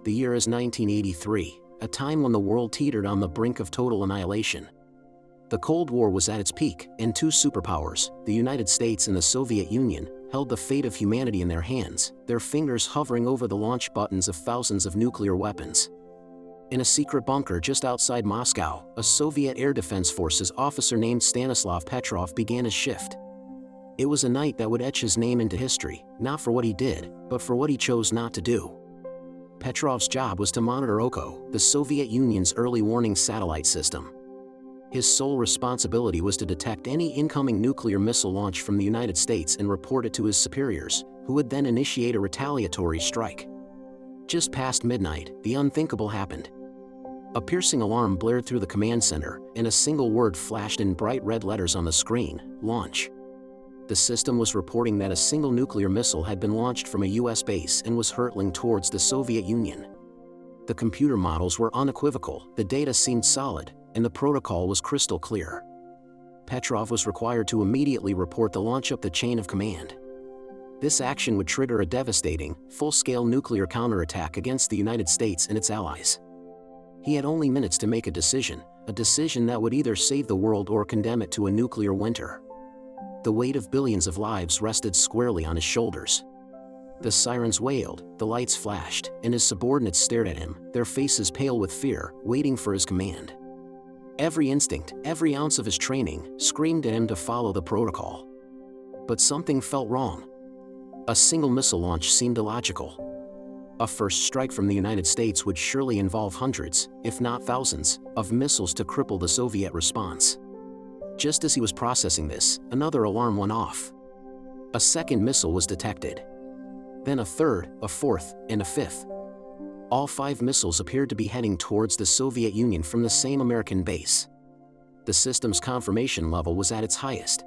The year is 1983, a time when the world teetered on the brink of total annihilation. The Cold War was at its peak, and two superpowers, the United States and the Soviet Union, held the fate of humanity in their hands, their fingers hovering over the launch buttons of thousands of nuclear weapons. In a secret bunker just outside Moscow, a Soviet Air Defense Forces officer named Stanislav Petrov began his shift. It was a night that would etch his name into history, not for what he did, but for what he chose not to do. Petrov's job was to monitor OKO, the Soviet Union's early warning satellite system. His sole responsibility was to detect any incoming nuclear missile launch from the United States and report it to his superiors, who would then initiate a retaliatory strike. Just past midnight, the unthinkable happened. A piercing alarm blared through the command center, and a single word flashed in bright red letters on the screen: launch. The system was reporting that a single nuclear missile had been launched from a US base and was hurtling towards the Soviet Union. The computer models were unequivocal, the data seemed solid, and the protocol was crystal clear. Petrov was required to immediately report the launch up the chain of command. This action would trigger a devastating, full-scale nuclear counterattack against the United States and its allies. He had only minutes to make a decision that would either save the world or condemn it to a nuclear winter. The weight of billions of lives rested squarely on his shoulders. The sirens wailed, the lights flashed, and his subordinates stared at him, their faces pale with fear, waiting for his command. Every instinct, every ounce of his training, screamed at him to follow the protocol. But something felt wrong. A single missile launch seemed illogical. A first strike from the United States would surely involve hundreds, if not thousands, of missiles to cripple the Soviet response. Just as he was processing this, another alarm went off. A second missile was detected. Then a third, a fourth, and a fifth. All 5 missiles appeared to be heading towards the Soviet Union from the same American base. The system's confirmation level was at its highest.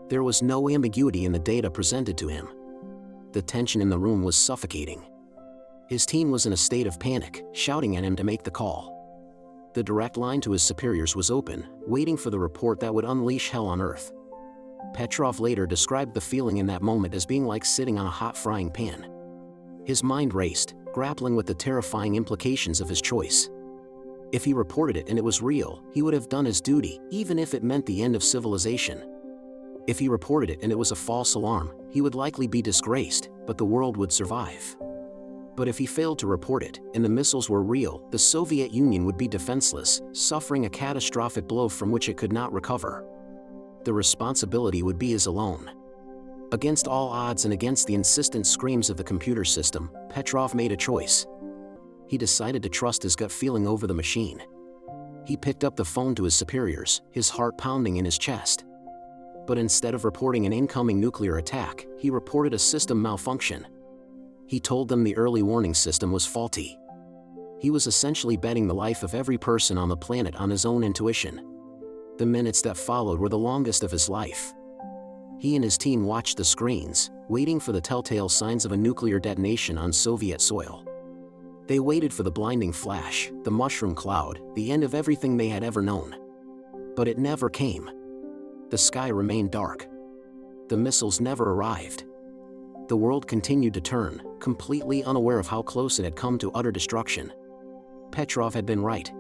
There was no ambiguity in the data presented to him. The tension in the room was suffocating. His team was in a state of panic, shouting at him to make the call. The direct line to his superiors was open, waiting for the report that would unleash hell on earth. Petrov later described the feeling in that moment as being like sitting on a hot frying pan. His mind raced, grappling with the terrifying implications of his choice. If he reported it and it was real, he would have done his duty, even if it meant the end of civilization. If he reported it and it was a false alarm, he would likely be disgraced, but the world would survive. But if he failed to report it, and the missiles were real, the Soviet Union would be defenseless, suffering a catastrophic blow from which it could not recover. The responsibility would be his alone. Against all odds and against the insistent screams of the computer system, Petrov made a choice. He decided to trust his gut feeling over the machine. He picked up the phone to his superiors, his heart pounding in his chest. But instead of reporting an incoming nuclear attack, he reported a system malfunction. He told them the early warning system was faulty. He was essentially betting the life of every person on the planet on his own intuition. The minutes that followed were the longest of his life. He and his team watched the screens, waiting for the telltale signs of a nuclear detonation on Soviet soil. They waited for the blinding flash, the mushroom cloud, the end of everything they had ever known. But it never came. The sky remained dark. The missiles never arrived. The world continued to turn, completely unaware of how close it had come to utter destruction. Petrov had been right.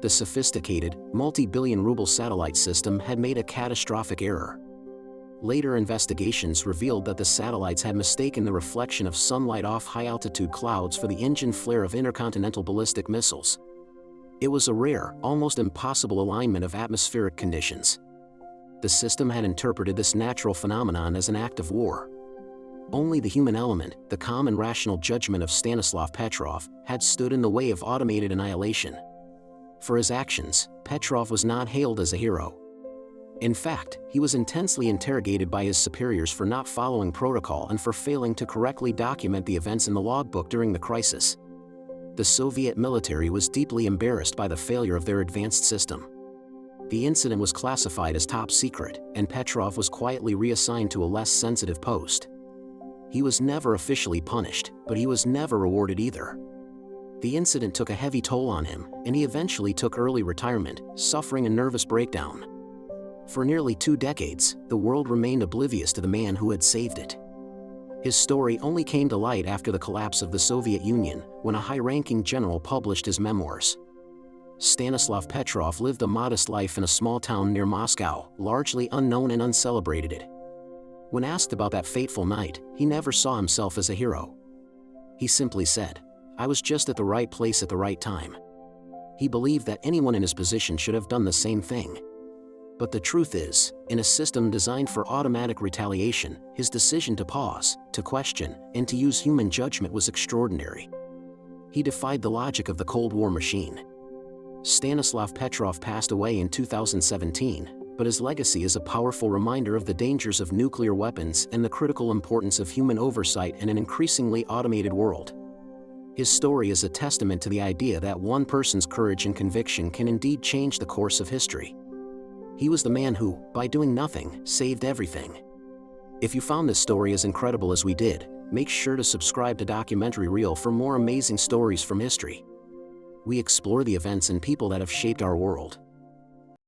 The sophisticated, multi-billion-ruble satellite system had made a catastrophic error. Later investigations revealed that the satellites had mistaken the reflection of sunlight off high-altitude clouds for the engine flare of intercontinental ballistic missiles. It was a rare, almost impossible alignment of atmospheric conditions. The system had interpreted this natural phenomenon as an act of war. Only the human element, the calm and rational judgment of Stanislav Petrov, had stood in the way of automated annihilation. For his actions, Petrov was not hailed as a hero. In fact, he was intensely interrogated by his superiors for not following protocol and for failing to correctly document the events in the logbook during the crisis. The Soviet military was deeply embarrassed by the failure of their advanced system. The incident was classified as top secret, and Petrov was quietly reassigned to a less sensitive post. He was never officially punished, but he was never rewarded either. The incident took a heavy toll on him, and he eventually took early retirement, suffering a nervous breakdown. For nearly 2 decades, the world remained oblivious to the man who had saved it. His story only came to light after the collapse of the Soviet Union, when a high-ranking general published his memoirs. Stanislav Petrov lived a modest life in a small town near Moscow, largely unknown and uncelebrated. When asked about that fateful night, he never saw himself as a hero. He simply said, "I was just at the right place at the right time." He believed that anyone in his position should have done the same thing. But the truth is, in a system designed for automatic retaliation, his decision to pause, to question, and to use human judgment was extraordinary. He defied the logic of the Cold War machine. Stanislav Petrov passed away in 2017, but his legacy is a powerful reminder of the dangers of nuclear weapons and the critical importance of human oversight in an increasingly automated world. His story is a testament to the idea that one person's courage and conviction can indeed change the course of history. He was the man who, by doing nothing, saved everything. If you found this story as incredible as we did, make sure to subscribe to Documentary Reel for more amazing stories from history. We explore the events and people that have shaped our world.